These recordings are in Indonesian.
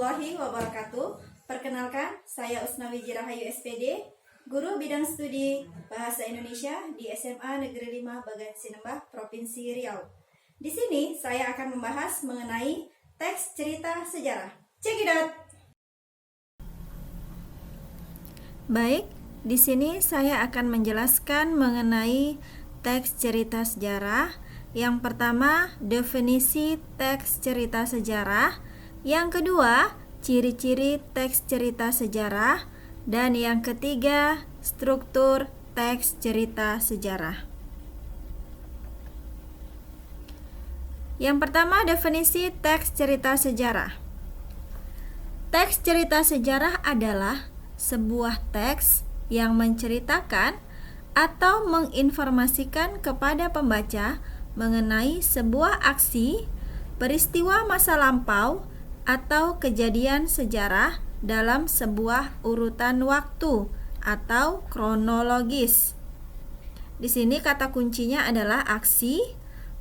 warahmatullahi wabarakatuh. Perkenalkan, saya Usnawi Jirahayu SPD, Guru Bidang Studi Bahasa Indonesia di SMA Negeri 5 Bagan Sinembah, Provinsi Riau. Di sini saya akan membahas mengenai teks cerita sejarah. Check it out. Baik, di sini saya akan menjelaskan mengenai teks cerita sejarah. Yang pertama, definisi teks cerita sejarah. Yang kedua, ciri-ciri teks cerita sejarah. Dan yang ketiga, struktur teks cerita sejarah. Yang pertama, definisi teks cerita sejarah. Teks cerita sejarah adalah sebuah teks yang menceritakan atau menginformasikan kepada pembaca mengenai sebuah aksi, peristiwa masa lampau, atau kejadian sejarah dalam sebuah urutan waktu atau kronologis. Di sini kata kuncinya adalah aksi,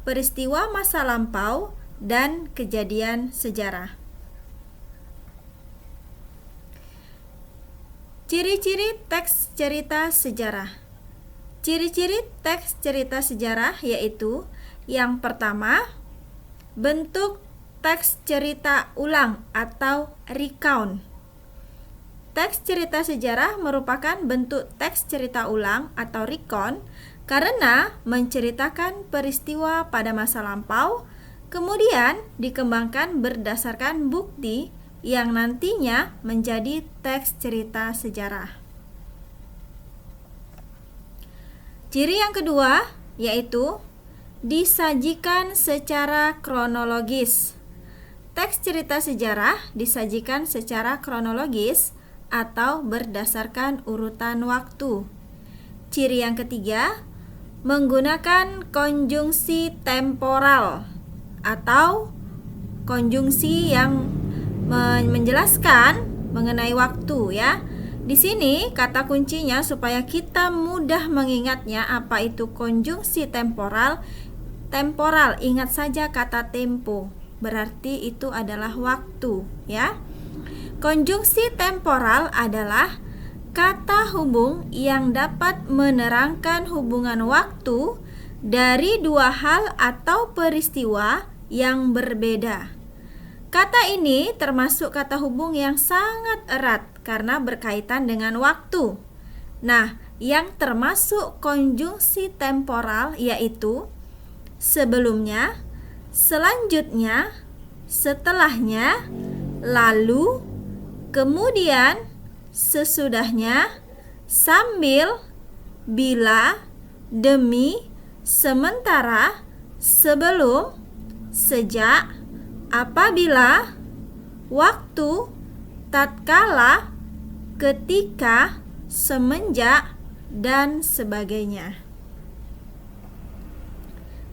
peristiwa masa lampau, dan kejadian sejarah. Ciri-ciri teks cerita sejarah. Ciri-ciri teks cerita sejarah yaitu: yang pertama, bentuk teks cerita ulang atau recount. Teks cerita sejarah merupakan bentuk teks cerita ulang atau recount karena menceritakan peristiwa pada masa lampau, kemudian dikembangkan berdasarkan bukti yang nantinya menjadi teks cerita sejarah. Ciri yang kedua yaitu disajikan secara kronologis. Teks cerita sejarah disajikan secara kronologis atau berdasarkan urutan waktu. Ciri yang ketiga, menggunakan konjungsi temporal atau konjungsi yang menjelaskan mengenai waktu ya. Di sini kata kuncinya supaya kita mudah mengingatnya apa itu konjungsi temporal. Temporal, ingat saja kata tempo, berarti itu adalah waktu ya. Konjungsi temporal adalah kata hubung yang dapat menerangkan hubungan waktu dari dua hal atau peristiwa yang berbeda. Kata ini termasuk kata hubung yang sangat erat karena berkaitan dengan waktu. Nah, yang termasuk konjungsi temporal yaitu sebelumnya, selanjutnya, setelahnya, lalu, kemudian, sesudahnya, sambil, bila, demi, sementara, sebelum, sejak, apabila, waktu, tatkala, ketika, semenjak, dan sebagainya.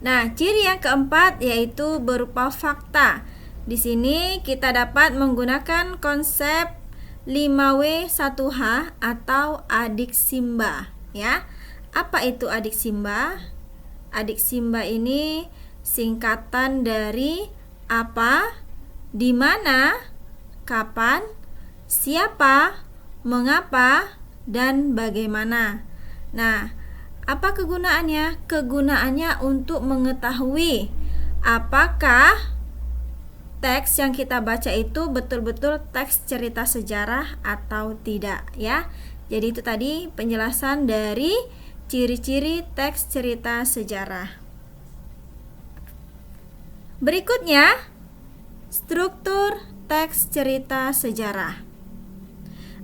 Nah, ciri yang keempat yaitu berupa fakta. Di sini kita dapat menggunakan konsep 5W1H atau adiksimba, ya. Apa itu adiksimba? Adiksimba ini singkatan dari apa, di mana, kapan, siapa, mengapa, dan bagaimana. Nah, apa kegunaannya? Kegunaannya untuk mengetahui apakah teks yang kita baca itu betul-betul teks cerita sejarah atau tidak ya. Jadi itu tadi penjelasan dari ciri-ciri teks cerita sejarah. Berikutnya, struktur teks cerita sejarah.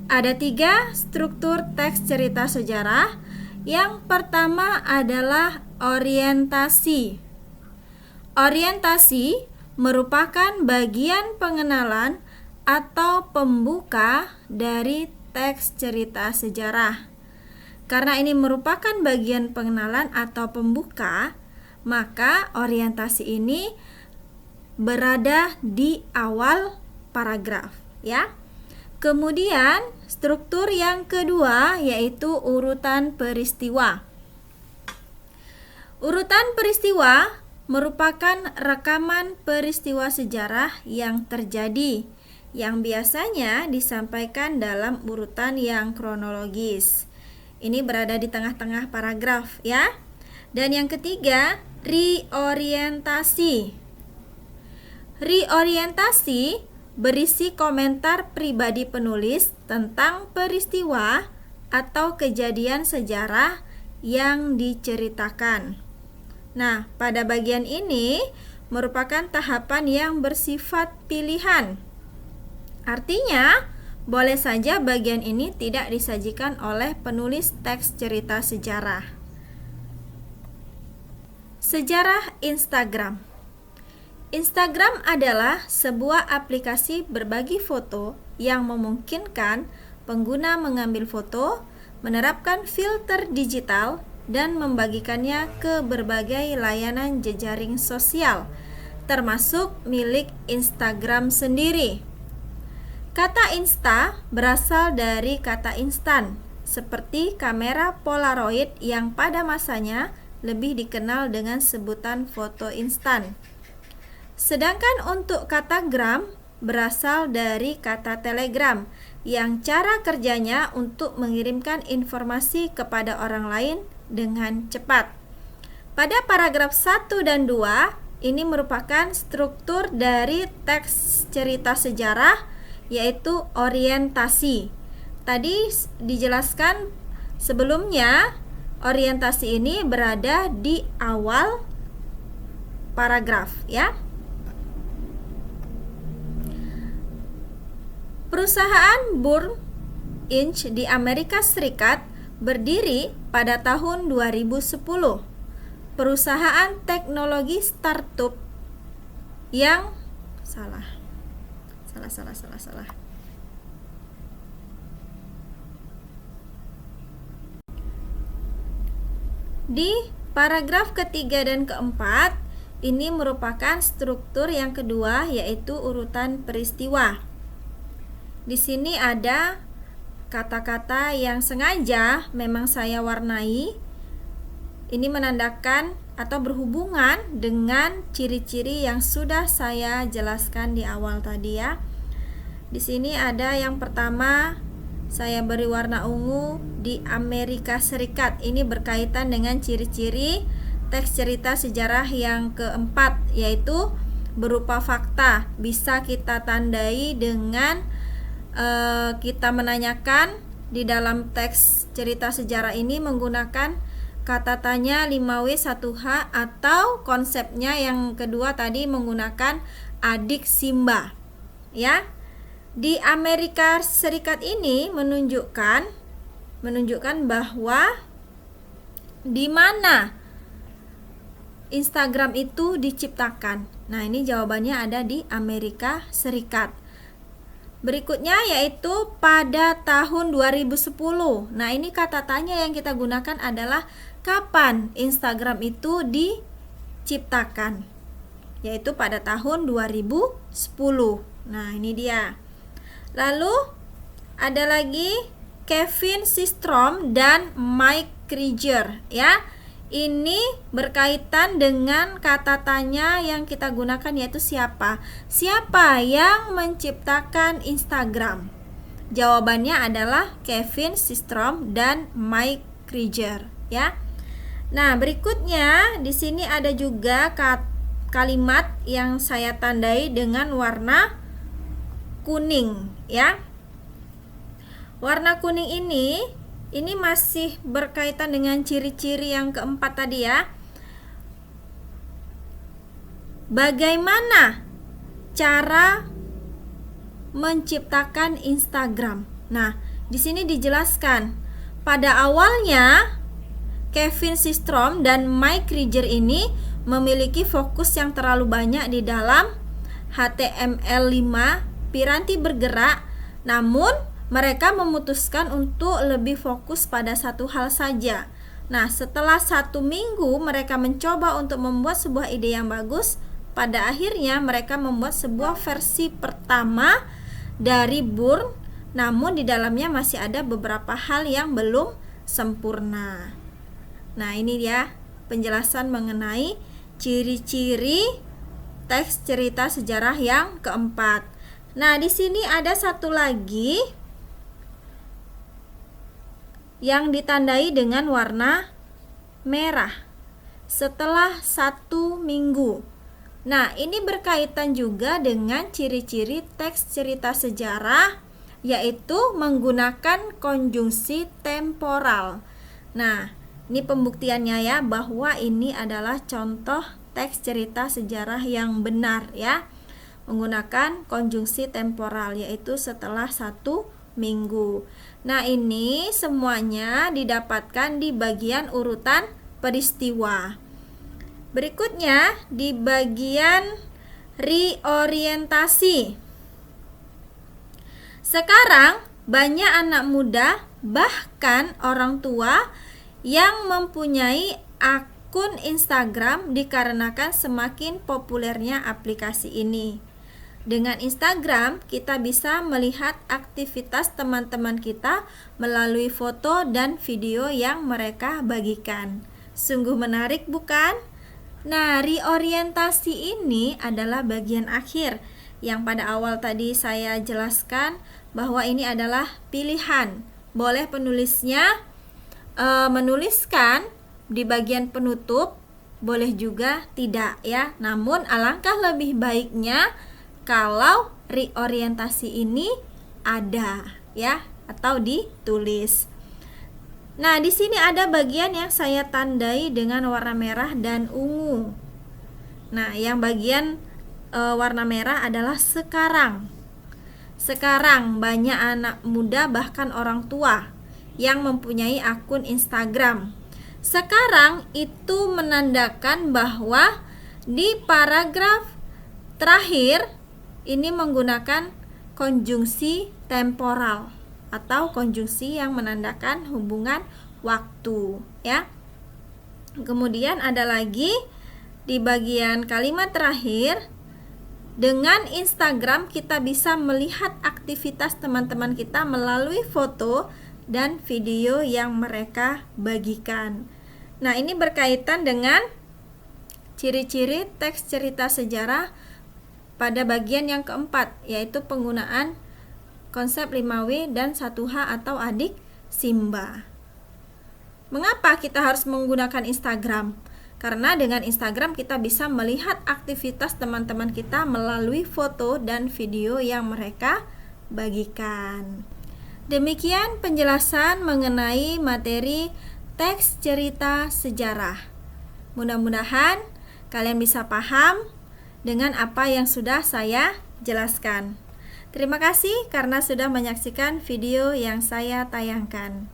Ada 3 struktur teks cerita sejarah. Yang pertama adalah orientasi. Orientasi merupakan bagian pengenalan atau pembuka dari teks cerita sejarah. Karena ini merupakan bagian pengenalan atau pembuka, maka orientasi ini berada di awal paragraf ya. Kemudian struktur yang kedua yaitu urutan peristiwa. Urutan peristiwa merupakan rekaman peristiwa sejarah yang terjadi yang biasanya disampaikan dalam urutan yang kronologis. Ini berada di tengah-tengah paragraf ya. Dan yang ketiga, reorientasi. Reorientasi berisi komentar pribadi penulis tentang peristiwa atau kejadian sejarah yang diceritakan. Nah, pada bagian ini merupakan tahapan yang bersifat pilihan. Artinya, boleh saja bagian ini tidak disajikan oleh penulis teks cerita sejarah. Sejarah Instagram. Instagram adalah sebuah aplikasi berbagi foto yang memungkinkan pengguna mengambil foto, menerapkan filter digital, dan membagikannya ke berbagai layanan jejaring sosial, termasuk milik Instagram sendiri. Kata Insta berasal dari kata instan, seperti kamera Polaroid yang pada masanya lebih dikenal dengan sebutan foto instan. Sedangkan untuk kata gram berasal dari kata telegram, yang cara kerjanya untuk mengirimkan informasi kepada orang lain dengan cepat. Pada paragraf 1 dan 2, ini merupakan struktur dari teks cerita sejarah, yaitu orientasi. Tadi dijelaskan sebelumnya, orientasi ini berada di awal paragraf ya. Perusahaan Burn Inc. di Amerika Serikat berdiri pada tahun 2010. Perusahaan teknologi startup yang salah. Di paragraf ketiga dan keempat, ini merupakan struktur yang kedua, yaitu urutan peristiwa. Di sini ada kata-kata yang sengaja memang saya warnai. Ini menandakan atau berhubungan dengan ciri-ciri yang sudah saya jelaskan di awal tadi ya. Di sini ada yang pertama, saya beri warna ungu, di Amerika Serikat. Ini berkaitan dengan ciri-ciri teks cerita sejarah yang keempat, yaitu berupa fakta. Bisa kita tandai dengan kita menanyakan di dalam teks cerita sejarah ini menggunakan kata tanya 5W1H, atau konsepnya yang kedua tadi menggunakan adik Simba ya. Di Amerika Serikat ini menunjukkan bahwa di mana Instagram itu diciptakan. Nah, ini jawabannya ada di Amerika Serikat. Berikutnya yaitu pada tahun 2010. Nah, ini kata tanya yang kita gunakan adalah kapan Instagram itu diciptakan, yaitu pada tahun 2010. Nah, ini dia. Lalu ada lagi Kevin Systrom dan Mike Krieger ya. Ini berkaitan dengan kata tanya yang kita gunakan, yaitu siapa? Siapa yang menciptakan Instagram? Jawabannya adalah Kevin Systrom dan Mike Krieger ya. Nah, berikutnya di sini ada juga kalimat yang saya tandai dengan warna kuning ya. Warna kuning ini masih berkaitan dengan ciri-ciri yang keempat tadi ya. Bagaimana cara menciptakan Instagram? Nah, di sini dijelaskan pada awalnya Kevin Systrom dan Mike Krieger ini memiliki fokus yang terlalu banyak di dalam HTML5 piranti bergerak, namun mereka memutuskan untuk lebih fokus pada satu hal saja. Nah, setelah 1 minggu mereka mencoba untuk membuat sebuah ide yang bagus. Pada akhirnya mereka membuat sebuah versi pertama dari Burn, namun di dalamnya masih ada beberapa hal yang belum sempurna. Nah, ini dia penjelasan mengenai ciri-ciri teks cerita sejarah yang keempat. Nah, di sini ada satu lagi yang ditandai dengan warna merah setelah 1 minggu. Nah, ini berkaitan juga dengan ciri-ciri teks cerita sejarah, yaitu menggunakan konjungsi temporal. Nah, ini pembuktiannya ya, bahwa ini adalah contoh teks cerita sejarah yang benar ya, menggunakan konjungsi temporal, yaitu setelah 1 minggu. Nah, ini semuanya didapatkan di bagian urutan peristiwa. Berikutnya di bagian reorientasi. Sekarang banyak anak muda, bahkan orang tua, yang mempunyai akun Instagram dikarenakan semakin populernya aplikasi ini. Dengan Instagram, kita bisa melihat aktivitas teman-teman kita melalui foto dan video yang mereka bagikan. Sungguh menarik, bukan? Nah, reorientasi ini adalah bagian akhir yang pada awal tadi saya jelaskan bahwa ini adalah pilihan. Boleh penulisnya menuliskan di bagian penutup, boleh juga tidak ya. Namun alangkah lebih baiknya kalau reorientasi ini ada ya, atau ditulis. Nah, di sini ada bagian yang saya tandai dengan warna merah dan ungu. Nah, yang bagian warna merah adalah sekarang. Sekarang banyak anak muda bahkan orang tua yang mempunyai akun Instagram. Sekarang itu menandakan bahwa di paragraf terakhir ini menggunakan konjungsi temporal atau konjungsi yang menandakan hubungan waktu ya. Kemudian ada lagi di bagian kalimat terakhir, dengan Instagram kita bisa melihat aktivitas teman-teman kita melalui foto dan video yang mereka bagikan. Nah, ini berkaitan dengan ciri-ciri teks cerita sejarah pada bagian yang keempat, yaitu penggunaan konsep 5W dan 1H atau adik Simba. Mengapa kita harus menggunakan Instagram? Karena dengan Instagram kita bisa melihat aktivitas teman-teman kita melalui foto dan video yang mereka bagikan. Demikian penjelasan mengenai materi teks cerita sejarah. Mudah-mudahan kalian bisa paham dengan apa yang sudah saya jelaskan. Terima kasih karena sudah menyaksikan video yang saya tayangkan.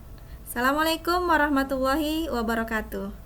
Assalamualaikum warahmatullahi wabarakatuh.